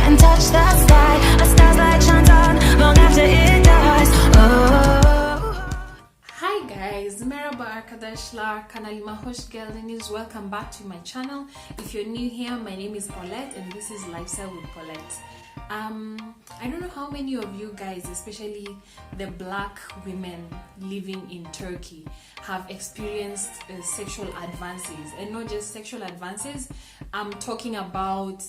and touch the sky. A star's light shines on long after it dies. Oh. Hi guys, merhaba arkadaşlar, kanalıma hoş geldiniz. Welcome back to my channel. If you're new here, my name is Paulette and this is Lifestyle with Paulette. I don't know how many of you guys, especially the black women living in Turkey, have experienced sexual advances, and not just sexual advances. I'm talking about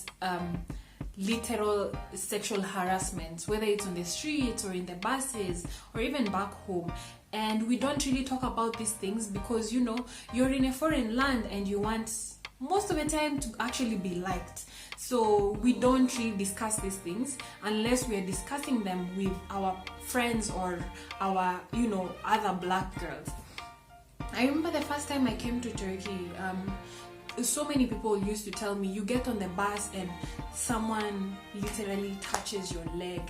literal sexual harassment, whether it's on the streets or in the buses or even back home. And we don't really talk about these things because, you know, you're in a foreign land and you want most of the time to actually be liked. So we don't really discuss these things unless we are discussing them with our friends or our, you know, other black girls. I remember the first time I came to Turkey, so many people used to tell me, you get on the bus and someone literally touches your leg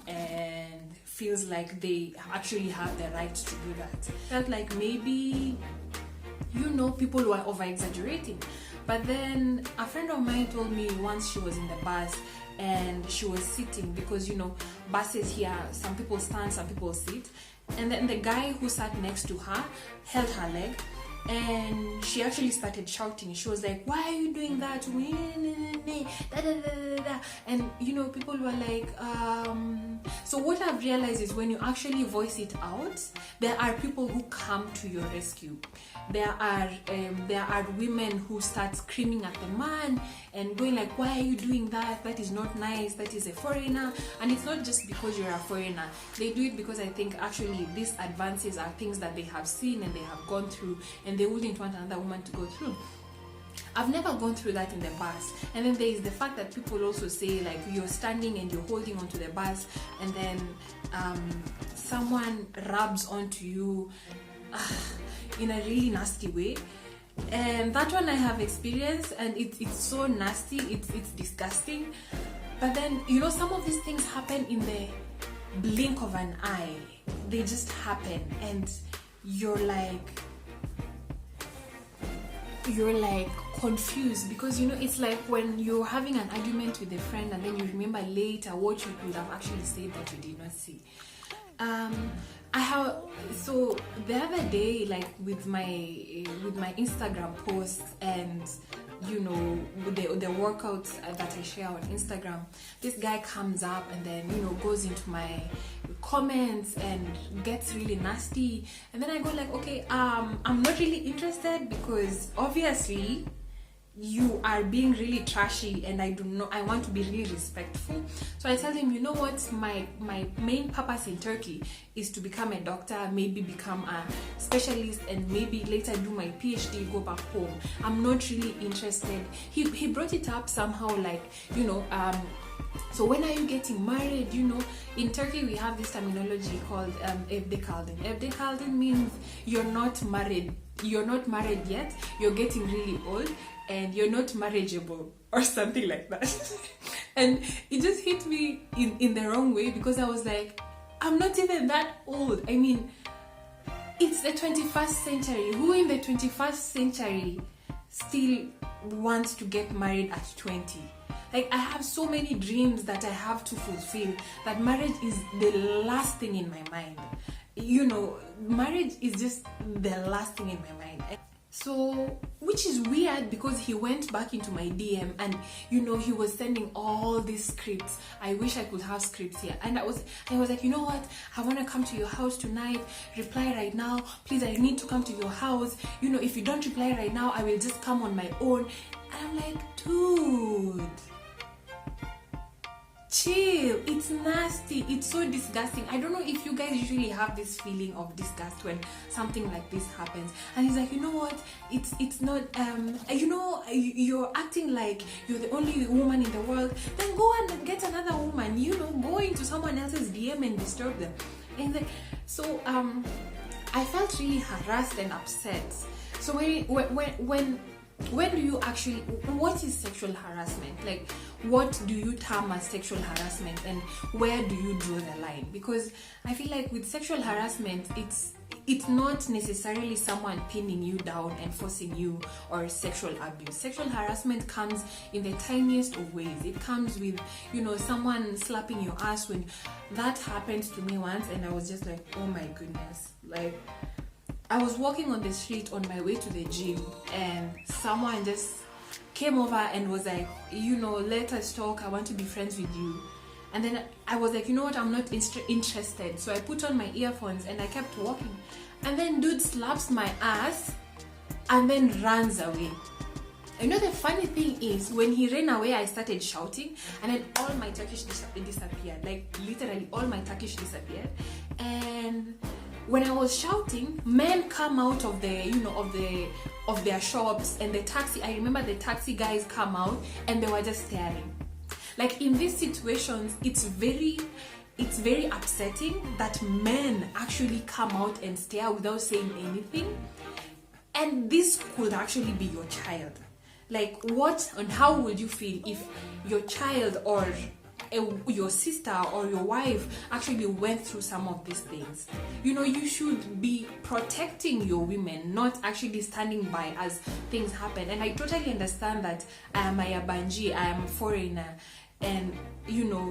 and feels like they actually have the right to do that. Felt like maybe, you know, people were over exaggerating. But then a friend of mine told me once she was in the bus and she was sitting, because, you know, buses here, some people stand, some people sit, and then the guy who sat next to her held her leg and she actually started shouting. She was like, why are you doing that? And, you know, people were like, so what I've realized is when you actually voice it out, there are people who come to your rescue. There are women who start screaming at the man and going like, why are you doing that? That is not nice. That is a foreigner. And it's not just because you're a foreigner. They do it because I think actually these advances are things that they have seen and they have gone through and they wouldn't want another woman to go through. I've never gone through that in the bus. And then there is the fact that people also say like you're standing and you're holding onto the bus and then someone rubs onto you in a really nasty way. And that one I have experienced and it's so nasty, it's disgusting. But then, you know, some of these things happen in the blink of an eye. They just happen and you're like confused, because, you know, it's like when you're having an argument with a friend and then you remember later what you could have actually said that you did not say. So the other day, like with my Instagram posts and, you know, the workouts that I share on Instagram, this guy comes up and then, you know, goes into my comments and gets really nasty, and then I go like, okay, I'm not really interested because obviously you are being really trashy and I want to be really respectful. So I tell him, you know what, my main purpose in Turkey is to become a doctor, maybe become a specialist, and maybe later do my PhD, go back home. I'm not really interested. He brought it up somehow like, you know, so when are you getting married? You know, in Turkey we have this terminology called evde. Evde means you're not married yet, you're getting really old and you're not marriageable or something like that. And it just hit me in the wrong way, because I was like, I'm not even that old. I mean, it's the 21st century. Who in the 21st century still wants to get married at 20? Like, I have so many dreams that I have to fulfill that marriage is the last thing in my mind. You know, marriage is just the last thing in my mind. So, which is weird because he went back into my DM and, you know, he was sending all these scripts. I wish I could have scripts here. And I was like, you know what? I want to come to your house tonight. Reply right now. Please, I need to come to your house. You know, if you don't reply right now, I will just come on my own. And I'm like, dude, chill. It's nasty. It's so disgusting. I don't know if you guys usually have this feeling of disgust when something like this happens. And he's like, you know what, it's not you know, you're acting like you're the only woman in the world, then go and get another woman, you know, go into someone else's DM and disturb them. And like, so I felt really harassed and upset. So when do you actually, what is sexual harassment? Like, what do you term as sexual harassment and where do you draw the line? Because I feel like with sexual harassment, it's not necessarily someone pinning you down and forcing you, or sexual abuse. Sexual harassment comes in the tiniest of ways. It comes with, someone slapping your ass. When that happened to me once, and I was just like, oh my goodness. Like, I was walking on the street on my way to the gym, and someone just came over and was like, let us talk, I want to be friends with you. And then I was like, you know what, I'm not interested. So I put on my earphones and I kept walking. And then dude slaps my ass and then runs away. The funny thing is, when he ran away, I started shouting, and then all my Turkish disappeared. Like, literally all my Turkish disappeared. And when I was shouting, men come out of of their shops, and I remember the taxi guys come out and they were just staring. Like, in these situations, it's very upsetting that men actually come out and stare without saying anything. And this could actually be your child. Like, what and how would you feel if your child or your sister or your wife actually went through some of these things? You should be protecting your women, not actually standing by as things happen. And I totally understand that I am a Yabanji, I am a foreigner, and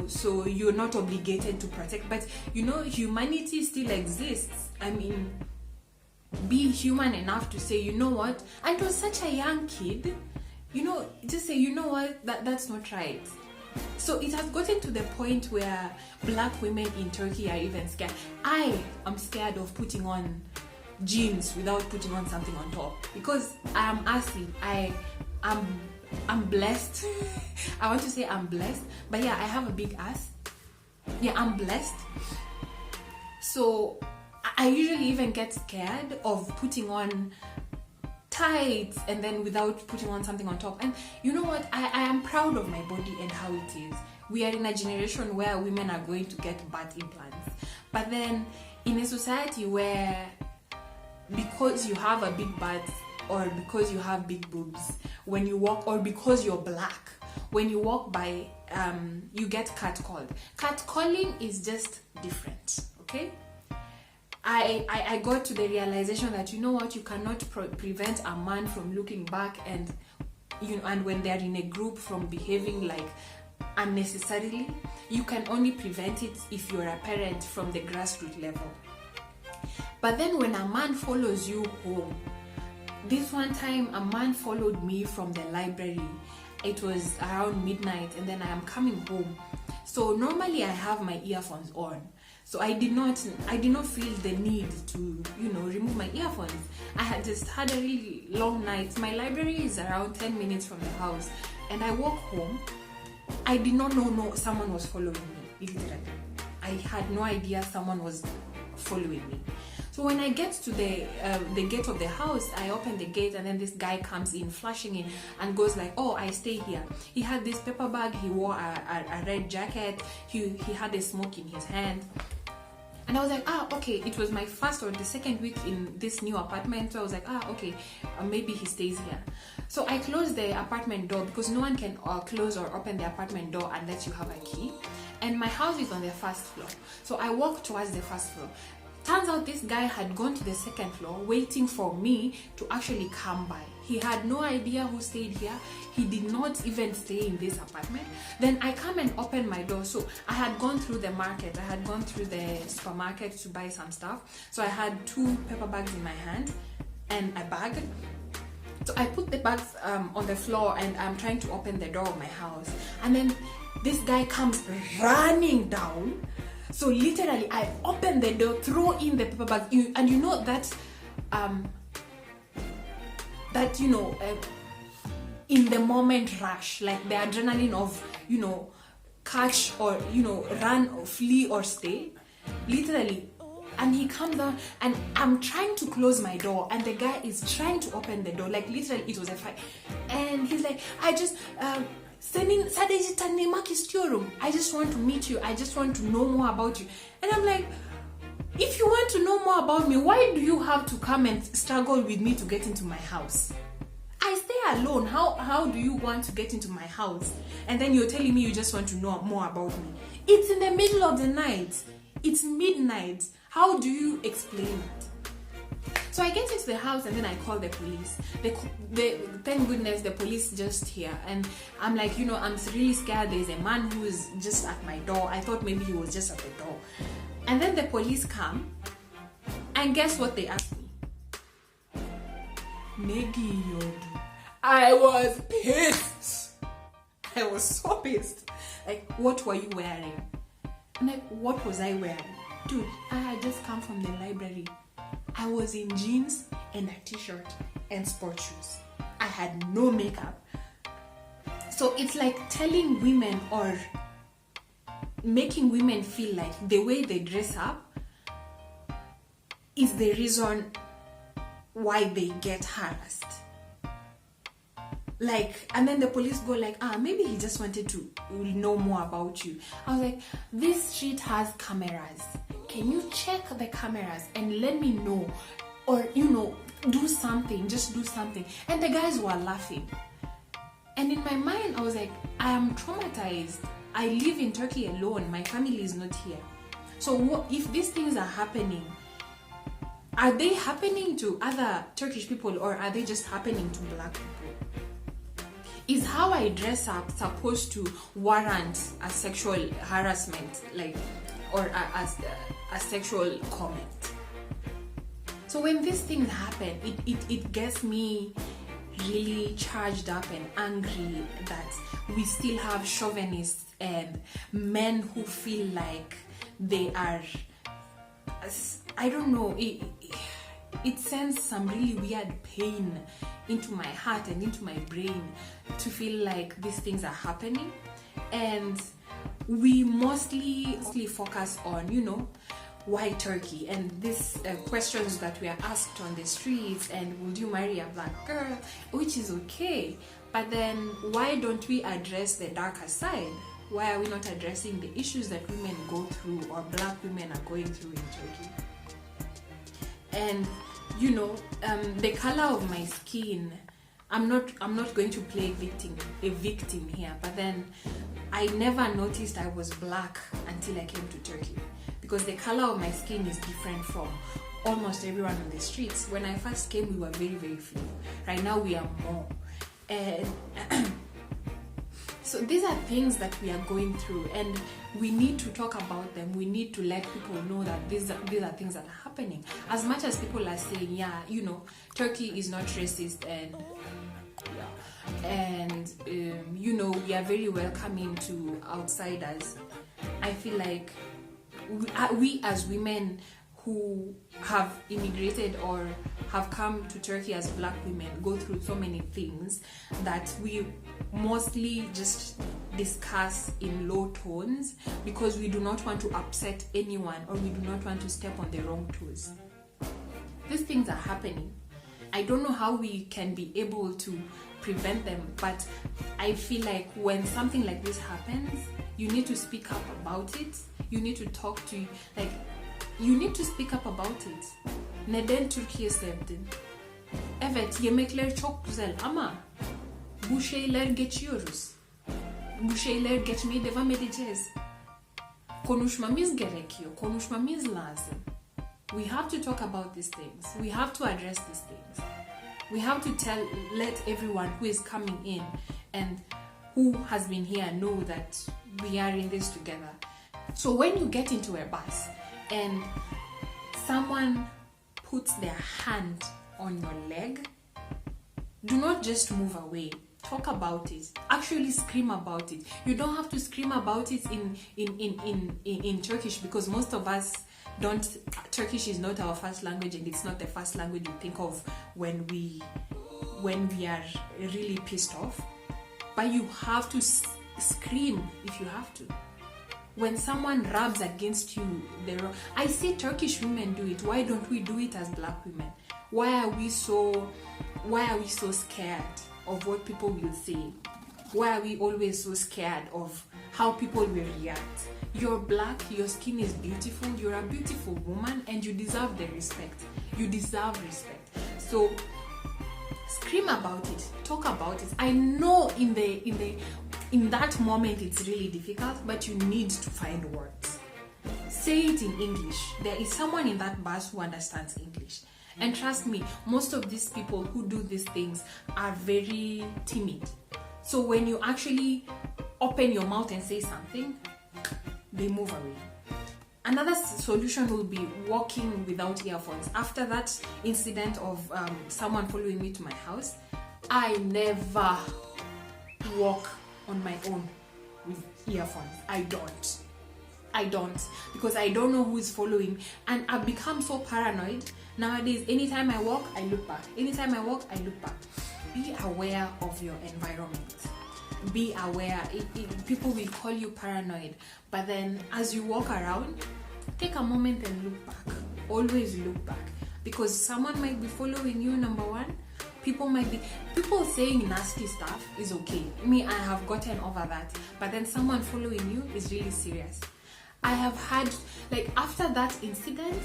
so you're not obligated to protect, but humanity still exists. I mean, be human enough to say, you know what, and to such a young kid, just say, you know what, that's not right. So it has gotten to the point where black women in Turkey are even scared. I am scared of putting on jeans without putting on something on top, because I am assy. I'm blessed. I want to say I'm blessed, but yeah, I have a big ass. Yeah, I'm blessed. So I usually even get scared of putting on tights and then without putting on something on top. And you know what? I am proud of my body and how it is. We are in a generation where women are going to get butt implants. But then in a society where, because you have a big butt, or because you have big boobs, when you walk, or because you're black, when you walk by, you get catcalled. Catcalling is just different, okay? I got to the realization that, you know what, you cannot prevent a man from looking back and, and when they're in a group, from behaving like unnecessarily. You can only prevent it if you're a parent from the grassroots level. But then when a man follows you home, this one time a man followed me from the library. It was around midnight, and then I am coming home. So normally I have my earphones on. So I did not feel the need to, remove my earphones. I had just had a really long night. My library is around 10 minutes from the house, and I walk home. I did not know someone was following me, literally. I had no idea someone was following me. So when I get to the gate of the house, I open the gate, and then this guy comes in, flashing in, and goes like, oh, I stay here. He had this paper bag, he wore a red jacket, he had a smoke in his hand. And I was like, okay, it was my first or the second week in this new apartment. So I was like, okay, maybe he stays here. So I closed the apartment door, because no one can close or open the apartment door unless you have a key. And my house is on the first floor. So I walked towards the first floor. Turns out this guy had gone to the second floor, waiting for me to actually come by. He had no idea who stayed here. He did not even stay in this apartment. Then I come and open my door. So I had gone through the market. I had gone through the supermarket to buy some stuff. So I had 2 paper bags in my hand and a bag. So I put the bags on the floor, and I'm trying to open the door of my house. And then this guy comes running down. So literally, I open the door, throw in the paper bag, and you know that, in the moment rush, like the adrenaline of, catch or, run or flee or stay, literally. And he comes down, and I'm trying to close my door, and the guy is trying to open the door, like literally it was a fight. And he's like, I just want to meet you. I just want to know more about you. And I'm like, if you want to know more about me, why do you have to come and struggle with me to get into my house? I stay alone. How do you want to get into my house? And then you're telling me you just want to know more about me. It's in the middle of the night. It's midnight. How do you explain it? So I get into the house and then I call the police. Thank goodness the police just here. And I'm like, I'm really scared. There's a man who is just at my door. I thought maybe he was just at the door. And then the police come. And guess what they asked me? Negi yodu. I was pissed. I was so pissed. Like, what were you wearing? I'm like, what was I wearing? Dude, I had just come from the library. I was in jeans and a t-shirt and sport shoes. I had no makeup. So it's like telling women or making women feel like the way they dress up is the reason why they get harassed. Like, and then the police go like, maybe he just wanted to know more about you. I was like, this street has cameras. Can you check the cameras and let me know? Or, do something, just do something. And the guys were laughing. And in my mind, I was like, I am traumatized. I live in Turkey alone. My family is not here. So what, if these things are happening, are they happening to other Turkish people or are they just happening to black people? Is how I dress up supposed to warrant a sexual harassment, or a sexual comment? So when these things happen, it gets me really charged up and angry that we still have chauvinists and men who feel like they are, I don't know, it sends some really weird pain into my heart and into my brain to feel like these things are happening. And we mostly focus on, why Turkey? And these questions that we are asked on the streets, and would you marry a black girl? Which is okay. But then why don't we address the darker side? Why are we not addressing the issues that women go through or black women are going through in Turkey? And the color of my skin, I'm not going to play a victim here, but then I never noticed I was black until I came to Turkey, because the color of my skin is different from almost everyone on the streets. When I first came, we were very, very few. Right now we are more. And so these are things that we are going through, and we need to talk about them. We need to let people know that these are things that are happening. As much as people are saying, Turkey is not racist, and we are very welcoming to outsiders. I feel like we as women who have immigrated or have come to Turkey as black women go through so many things that we mostly just discuss in low tones because we do not want to upset anyone or we do not want to step on the wrong toes. These things are happening. I don't know how we can be able to prevent them, but I feel like when something like this happens, you need to speak up about it. You need to talk to, you need to speak up about it. Neden Türkiye sevdin? Evet, yemekler çok güzel ama bu şeyler geçiyoruz. Bu şeyler geçmeye devam edeceğiz. Konuşmamız gerekiyor. Konuşmamız lazım. We have to talk about these things. We have to address these things. We have to let everyone who is coming in and who has been here know that we are in this together. So when you get into a bus and someone puts their hand on your leg, do not just move away. Talk about it. Actually scream about it. You don't have to scream about it in Turkish, because most of us don't. Turkish is not our first language, and it's not the first language you think of when we are really pissed off. But you have to scream if you have to. When someone rubs against you, I see Turkish women do it. Why don't we do it as black women? Why are we so scared of what people will say? Why are we always so scared of how people will react? You're black, your skin is beautiful, you're a beautiful woman, and you deserve the respect. You deserve respect. So scream about it, talk about it. I know in that moment it's really difficult, but you need to find words. Say it in English. There is someone in that bus who understands English. And trust me, most of these people who do these things are very timid. So when you actually open your mouth and say something, they move away. Another solution will be walking without earphones. After that incident of someone following me to my house, I never walk on my own with earphones. I don't, because I don't know who is following, and I've become so paranoid nowadays. Anytime I walk, I look back. Anytime I walk, I look back. Be aware of your environment. Be aware. People will call you paranoid, but then as you walk around, take a moment and look back. Always look back, because someone might be following you. Number one, people saying nasty stuff is okay. Me, I have gotten over that, but then someone following you is really serious. I have had, like, after that incident,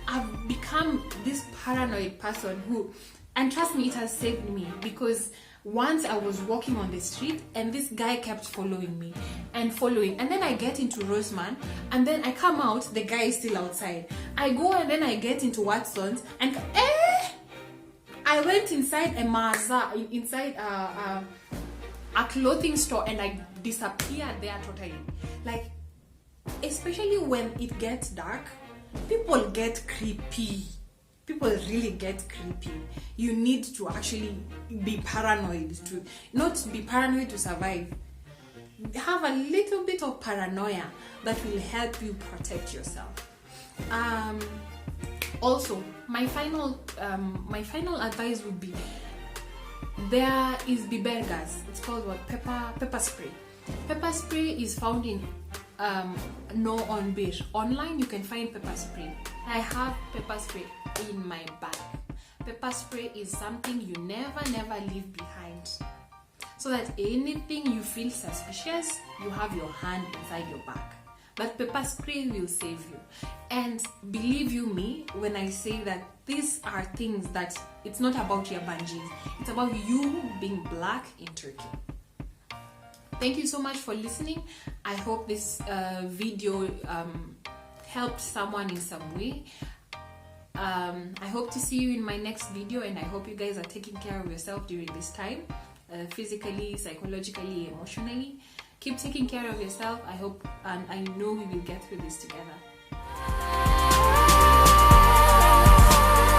I've become this paranoid person who, and trust me, it has saved me, because once I was walking on the street and this guy kept following me and then I get into Roseman, and then I come out, the guy is still outside. I go and then I get into Watson's, and I went inside a Maza, inside a clothing store, and I disappeared there totally. Like, especially when it gets dark, people get creepy. People really get creepy. You need to actually be paranoid to not be paranoid to survive. Have a little bit of paranoia that will help you protect yourself. Also, my final advice would be, there is bibergas. It's called what? Pepper spray. Pepper spray is found in no on beer. Online you can find pepper spray. I have pepper spray in my bag. Pepper spray is something you never leave behind, so that anything you feel suspicious, you have your hand inside your bag. But pepper spray will save you. And believe you me when I say that these are things that it's not about your bungees, it's about you being black in Turkey. Thank you so much for listening. I hope this video helped someone in some way. I hope to see you in my next video, and I hope you guys are taking care of yourself during this time, physically, psychologically, emotionally. Keep taking care of yourself. I hope, and I know we will get through this together.